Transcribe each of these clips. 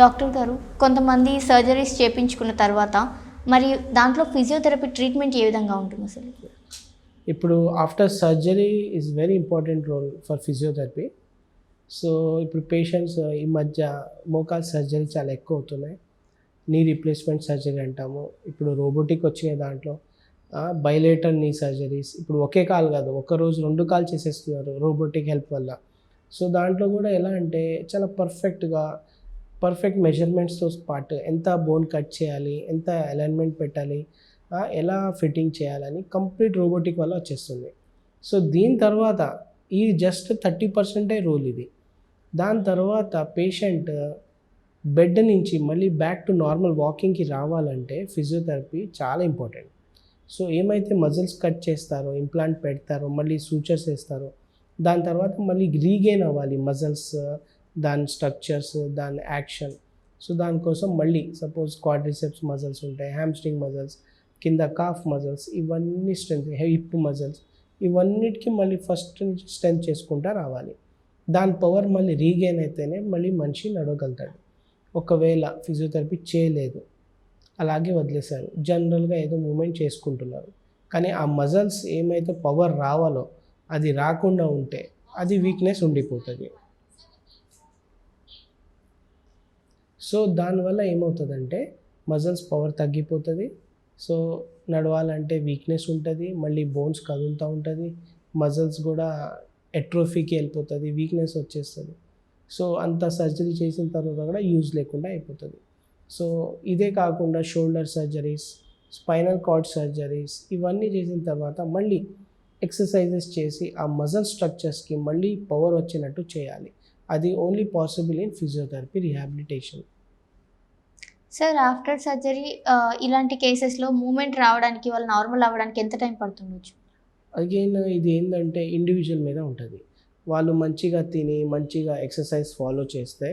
Doctor గారు, కొంతమంది surgeries చేపించుకున్న తర్వాత మరి దాంట్లో ఫిజియోథెరపీ ట్రీట్మెంట్ ఏ విధంగా ఉంటుంది అసలు? ఇప్పుడు after surgery is very important role for physiotherapy. So ఇప్పుడు పేషెంట్స్ ఈ మధ్య మోకాలు సర్జరీ చాలా ఎక్కువ అవుతున్నాయి. నీ రీప్లేస్మెంట్ సర్జరీ అంటాము. ఇప్పుడు రోబోటిక్ వచ్చినాయి దాంట్లో. బైలేటరల్ నీ సర్జరీస్ ఇప్పుడు ఒకే కాలు కాదు, ఒక రోజు 2 కాలు చేసేస్తున్నారు రోబోటిక్ హెల్ప్ వల్ల. సో దాంట్లో కూడా ఎలా అంటే చాలా పర్ఫెక్ట్ మెజర్మెంట్స్తో పాటు ఎంత బోన్ కట్ చేయాలి, ఎంత అలైన్మెంట్ పెట్టాలి, ఎలా ఫిట్టింగ్ చేయాలని కంప్లీట్ రోబోటిక్ వల్ల వచ్చేస్తుంది. సో దీని తర్వాత ఈ జస్ట్ 30% రూల్ ఇది. దాని తర్వాత పేషెంట్ బెడ్ నుంచి మళ్ళీ బ్యాక్ టు నార్మల్ వాకింగ్కి రావాలంటే ఫిజియోథెరపీ చాలా ఇంపార్టెంట్. సో ఏమైతే మజిల్స్ కట్ చేస్తారో, ఇంప్లాంట్ పెడతారో, మళ్ళీ సూచర్స్ వేస్తారో, దాని తర్వాత మళ్ళీ రీగెయిన్ అవ్వాలి మజిల్స్, దాని స్ట్రక్చర్స్, దాని యాక్షన్. సో దానికోసం మళ్ళీ సపోజ్ క్వాడ్రిసెప్స్ మజిల్స్ ఉంటాయి, హ్యామ్స్ట్రింగ్ మజిల్స్, కింద కాఫ్ మజిల్స్, ఇవన్నీ స్ట్రెంత్, హిప్ మజిల్స్, ఇవన్నిటికీ మళ్ళీ ఫస్ట్ నుంచి స్ట్రెంత్ చేసుకుంటూ రావాలి. దాని పవర్ మళ్ళీ రీగెయిన్ అయితేనే మళ్ళీ మనిషి నడవగలుగుతాడు. ఒకవేళ ఫిజియోథెరపీ చేయలేదు, అలాగే వదిలేశారు, జనరల్గా ఏదో మూమెంట్ చేసుకుంటున్నారు, కానీ ఆ మజిల్స్ ఏమైతే పవర్ రావాలో అది రాకుండా ఉంటే అది వీక్నెస్ ఉండిపోతుంది. సో దానివల్ల ఏమవుతుందంటే మజిల్స్ పవర్ తగ్గిపోతుంది. సో నడవాలంటే వీక్నెస్ ఉంటుంది, మళ్ళీ బోన్స్ కదులుతూ ఉంటుంది, మజిల్స్ కూడా ఎట్రోఫీకి వెళ్ళిపోతుంది, వీక్నెస్ వచ్చేస్తుంది. సో అంత సర్జరీ చేసిన తర్వాత కూడా యూజ్ లేకుండా అయిపోతుంది. సో ఇదే కాకుండా shoulder surgeries, spinal cord surgeries, ఇవన్నీ చేసిన తర్వాత మళ్ళీ ఎక్సర్సైజెస్ చేసి ఆ మజిల్ స్ట్రక్చర్స్కి మళ్ళీ పవర్ వచ్చినట్టు చేయాలి. అది only possible in physiotherapy rehabilitation. Sir, after surgery ఇలాంటి కేసెస్లో మూమెంట్ రావడానికి, వాళ్ళు నార్మల్ అవ్వడానికి ఎంత టైం పడుతుండొచ్చు? అగైన్ ఇది ఏంటంటే ఇండివిజువల్ మీద ఉంటుంది. వాళ్ళు మంచిగా తిని మంచిగా ఎక్సర్సైజ్ ఫాలో చేస్తే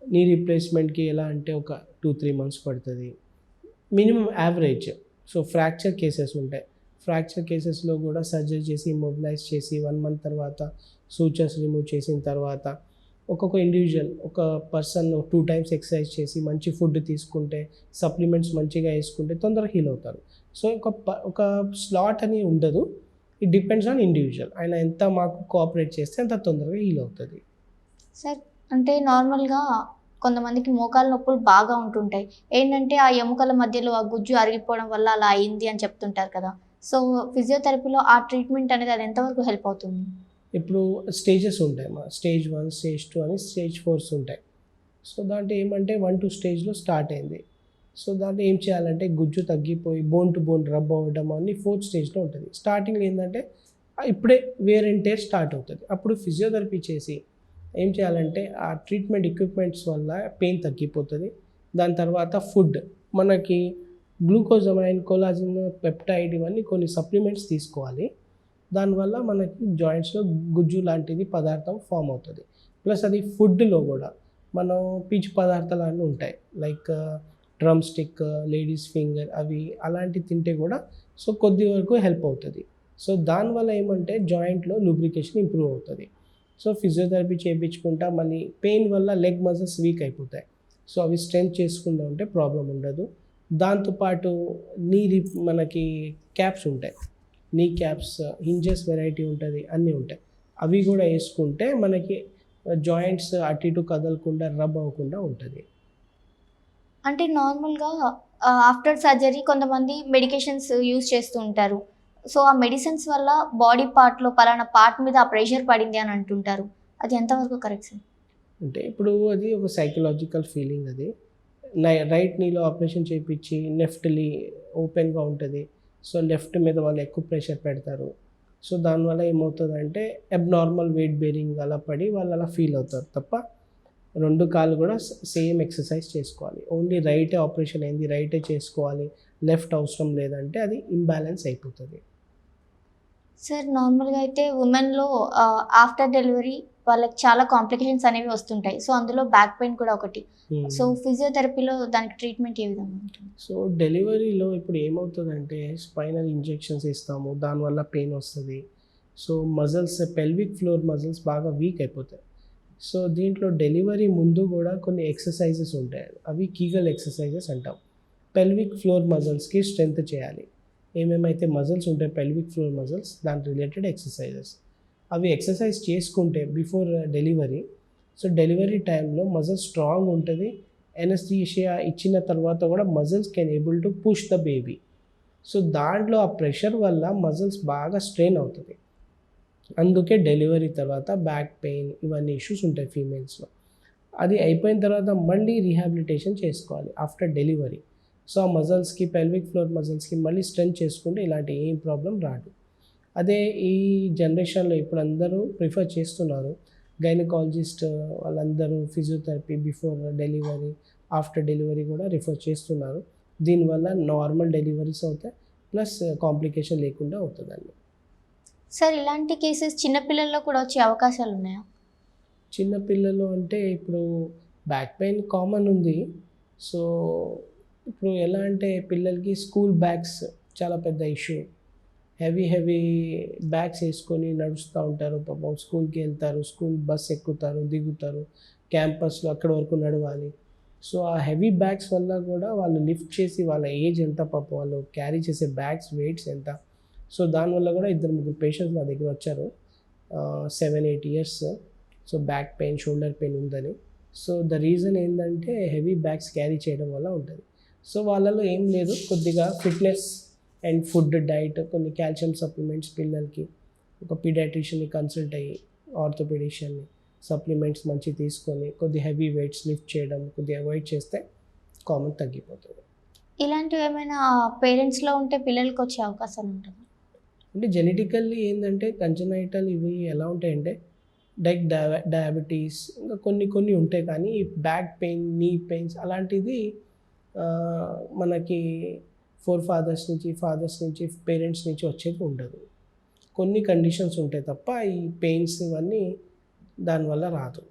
నీ రీప్లేస్మెంట్కి ఎలా అంటే ఒక 2-3 మంత్స్ పడుతుంది minimum average. So fracture cases ఉంటాయి, ఫ్రాక్చర్ కేసెస్లో కూడా సర్జరీ చేసి ఇమ్మొబిలైజ్ చేసి 1 మంత్ తర్వాత సూచర్స్ రిమూవ్ చేసిన తర్వాత ఒక్కొక్క ఇండివిజువల్, ఒక పర్సన్ 2 టైమ్స్ ఎక్సర్సైజ్ చేసి మంచి ఫుడ్ తీసుకుంటే, సప్లిమెంట్స్ మంచిగా వేసుకుంటే తొందరగా హీల్ అవుతారు. సో ఒక స్లాట్ అని ఉండదు, ఇట్ డిపెండ్స్ ఆన్ ఇండివిజువల్. ఆయన ఎంత మాకు కోఆపరేట్ చేస్తే అంత తొందరగా హీల్ అవుతుంది. సార్, అంటే నార్మల్గా కొంతమందికి మోకాలు నొప్పులు బాగా ఉంటుంటాయి. ఏంటంటే ఆ ఎముకల మధ్యలో ఆ గుజ్జు అరిగిపోవడం వల్ల అలా అయింది అని చెప్తుంటారు కదా. సో ఫిజియోథెరపీలో ఆ ట్రీట్మెంట్ అనేది అది ఎంతవరకు హెల్ప్ అవుతుంది? ఇప్పుడు స్టేజెస్ ఉంటాయి, మా స్టేజ్ 1, స్టేజ్ 2 అని స్టేజ్ 4 ఉంటాయి. సో దాంట్లో ఏమంటే 1-2 స్టేజ్లో స్టార్ట్ అయింది. సో దాంట్లో ఏం చేయాలంటే గుజ్జు తగ్గిపోయి బోన్ టు బోన్ రబ్ అవ్వడం అని 4th స్టేజ్లో ఉంటుంది. స్టార్టింగ్లో ఏంటంటే ఇప్పుడే వేర్ అండ్ టేర్ స్టార్ట్ అవుతుంది. అప్పుడు ఫిజియోథెరపీ చేసి ఏం చేయాలంటే ఆ ట్రీట్మెంట్ ఎక్విప్మెంట్స్ వల్ల పెయిన్ తగ్గిపోతుంది. దాని తర్వాత ఫుడ్, మనకి గ్లూకోజమైన్, కొలాజిన్, పెప్టైడ్, ఇవన్నీ కొన్ని సప్లిమెంట్స్ తీసుకోవాలి. దానివల్ల మనకి జాయింట్స్లో గుజ్జు లాంటిది పదార్థం ఫామ్ అవుతుంది. ప్లస్ అది ఫుడ్లో కూడా మనం పీచు పదార్థాలు అన్నీ ఉంటాయి, like drum stick, ladies finger, అవి అలాంటివి తింటే కూడా సో కొద్ది వరకు హెల్ప్ అవుతుంది. సో దానివల్ల ఏమంటే జాయింట్లో లూబ్రికేషన్ ఇంప్రూవ్ అవుతుంది. సో ఫిజియోథెరపీ చేయించుకుంటా మళ్ళీ పెయిన్ వల్ల లెగ్ మజిల్స్ వీక్ అయిపోతాయి. సో అవి స్ట్రెంత్ చేసుకుంటూ ఉంటే ప్రాబ్లం ఉండదు. దాంతోపాటు మనకి క్యాప్స్ ఉంటాయి, నీ క్యాప్స్, హింజెస్ వెరైటీ ఉంటుంది, అన్నీ ఉంటాయి. అవి కూడా వేసుకుంటే మనకి జాయింట్స్ అటు ఇటు కదలకుండా రబ్ అవ్వకుండా ఉంటుంది. అంటే నార్మల్గా ఆఫ్టర్ సర్జరీ కొంతమంది మెడికేషన్స్ యూజ్ చేస్తూ ఉంటారు. సో ఆ మెడిసిన్స్ వల్ల బాడీ పార్ట్లో పలానా పార్ట్ మీద ఆ ప్రెషర్ పడింది అని అంటుంటారు. అది ఎంతవరకు కరెక్ట్ సార్? అంటే ఇప్పుడు అది ఒక సైకలాజికల్ ఫీలింగ్. అది రైట్ నీలో ఆపరేషన్ చేయించి లెఫ్ట్ నీ ఓపెన్గా ఉంటుంది. సో లెఫ్ట్ మీద వాళ్ళు ఎక్కువ ప్రెషర్ పెడతారు. సో దానివల్ల ఏమవుతుందంటే అబ్నార్మల్ వెయిట్ బేరింగ్ అలా పడి వాళ్ళు అలా ఫీల్ అవుతారు తప్ప 2 కాళ్ళు కూడా సేమ్ ఎక్సర్సైజ్ చేసుకోవాలి. ఓన్లీ రైటే ఆపరేషన్ అయింది, రైటే చేసుకోవాలి, లెఫ్ట్ అవసరం లేదంటే అది ఇంబ్యాలెన్స్ అయిపోతుంది. సార్, నార్మల్గా అయితే ఉమెన్లో ఆఫ్టర్ డెలివరీ వాళ్ళకి చాలా కాంప్లికేషన్స్ అనేవి వస్తుంటాయి. సో అందులో బ్యాక్ పెయిన్ కూడా ఒకటి. సో ఫిజియోథెరపీలో దానికి ట్రీట్మెంట్ ఏ విధంగా ఉంటుంది? సో డెలివరీలో ఇప్పుడు ఏమవుతుందంటే స్పైనల్ ఇంజెక్షన్స్ ఇస్తాము, దానివల్ల పెయిన్ వస్తుంది. So muscles, pelvic floor muscles బాగా వీక్ అయిపోతాయి. సో దీంట్లో డెలివరీ ముందు కూడా కొన్ని ఎక్సర్సైజెస్ ఉంటాయి, అవి కీగల్ ఎక్సర్సైజెస్ అంటాం. పెల్విక్ ఫ్లోర్ మజిల్స్కి స్ట్రెంత్ చేయాలి. ఏమేమైతే మజిల్స్ ఉంటాయి పెల్విక్ ఫ్లోర్ మజిల్స్, దాని రిలేటెడ్ ఎక్సర్సైజెస్, అవి ఎక్సర్సైజ్ చేసుకుంటే బిఫోర్ డెలివరీ, సో డెలివరీ టైంలో మజిల్ స్ట్రాంగ్ ఉంటుంది. ఎనస్థీషియా ఇచ్చిన తర్వాత కూడా muscles can able to push the baby. So దాంట్లో ఆ ప్రెషర్ వల్ల మజిల్స్ బాగా స్ట్రెయిన్ అవుతుంది. అందుకే డెలివరీ తర్వాత బ్యాక్ పెయిన్ ఇవన్నీ ఇష్యూస్ ఉంటాయి ఫీమేల్స్లో. అది అయిపోయిన తర్వాత మళ్ళీ రీహాబిలిటేషన్ చేసుకోవాలి ఆఫ్టర్ డెలివరీ. సో ఆ మజిల్స్కి పెల్విక్ ఫ్లోర్ మజిల్స్కి మళ్ళీ స్ట్రెంత్ చేసుకుంటే ఇలాంటి ఏం ప్రాబ్లం రాదు. అదే ఈ జనరేషన్లో ఇప్పుడు అందరూ ప్రిఫర్ చేస్తున్నారు, గైనకాలజిస్ట్ వాళ్ళందరూ physiotherapy before delivery after delivery కూడా రిఫర్ చేస్తున్నారు. దీనివల్ల నార్మల్ డెలివరీస్ అవుతాయి, ప్లస్ కాంప్లికేషన్ లేకుండా అవుతుందండి. సార్ ఇలాంటి కేసెస్ చిన్నపిల్లల్లో కూడా వచ్చే అవకాశాలు ఉన్నాయా? చిన్నపిల్లలు అంటే ఇప్పుడు బ్యాక్ పెయిన్ కామన్ ఉంది. సో ఇప్పుడు ఎలా అంటే పిల్లలకి స్కూల్ బ్యాగ్స్ చాలా పెద్ద ఇష్యూ. హెవీ బ్యాగ్స్ వేసుకొని నడుస్తూ ఉంటారు, పాపం స్కూల్కి వెళ్తారు, స్కూల్ బస్ ఎక్కుతారు, దిగుతారు, క్యాంపస్లో అక్కడి వరకు నడవాలి. సో ఆ హెవీ బ్యాగ్స్ వల్ల కూడా వాళ్ళు లిఫ్ట్ చేసి వాళ్ళ ఏజ్ ఎంత, పాపం వాళ్ళు క్యారీ చేసే బ్యాగ్స్ వెయిట్స్ ఎంత. సో దానివల్ల కూడా 2-3 పేషెంట్స్ మా దగ్గర వచ్చారు, 7-8 years. So back pain, shoulder pain ఉందని. సో ద రీజన్ ఏంటంటే హెవీ బ్యాగ్స్ క్యారీ చేయడం వల్ల ఉంటుంది. సో వాళ్ళలో ఏం లేదు, కొద్దిగా ఫిట్నెస్ అండ్ ఫుడ్, డైట్, కొన్ని కాల్షియం సప్లిమెంట్స్ పిల్లలకి ఒక పీడియాట్రిషియన్ని కన్సల్ట్ అయ్యి, ఆర్థోపెడిషియన్ని సప్లిమెంట్స్ మంచి తీసుకొని కొద్ది హెవీ వెయిట్స్ లిఫ్ట్ చేయడం కొద్దిగా అవాయిడ్ చేస్తే కామన్ తగ్గిపోతుంది. ఇలాంటివి ఏమైనా పేరెంట్స్లో ఉంటే పిల్లలకి వచ్చే అవకాశం ఉంటుంది? అంటే జెనెటికల్లీ ఏంటంటే కంజనైటల్ ఇవి ఎలా ఉంటాయంటే డయాబెటీస్ ఇంకా కొన్ని ఉంటాయి, కానీ బ్యాక్ పెయిన్, నీ పెయిన్స్ అలాంటిది మనకి ఫాదర్స్ నుంచి పేరెంట్స్ నుంచి వచ్చేది ఉండదు. కొన్ని కండిషన్స్ ఉంటాయి తప్ప ఈ పెయిన్స్ ఇవన్నీ దానివల్ల రాదు.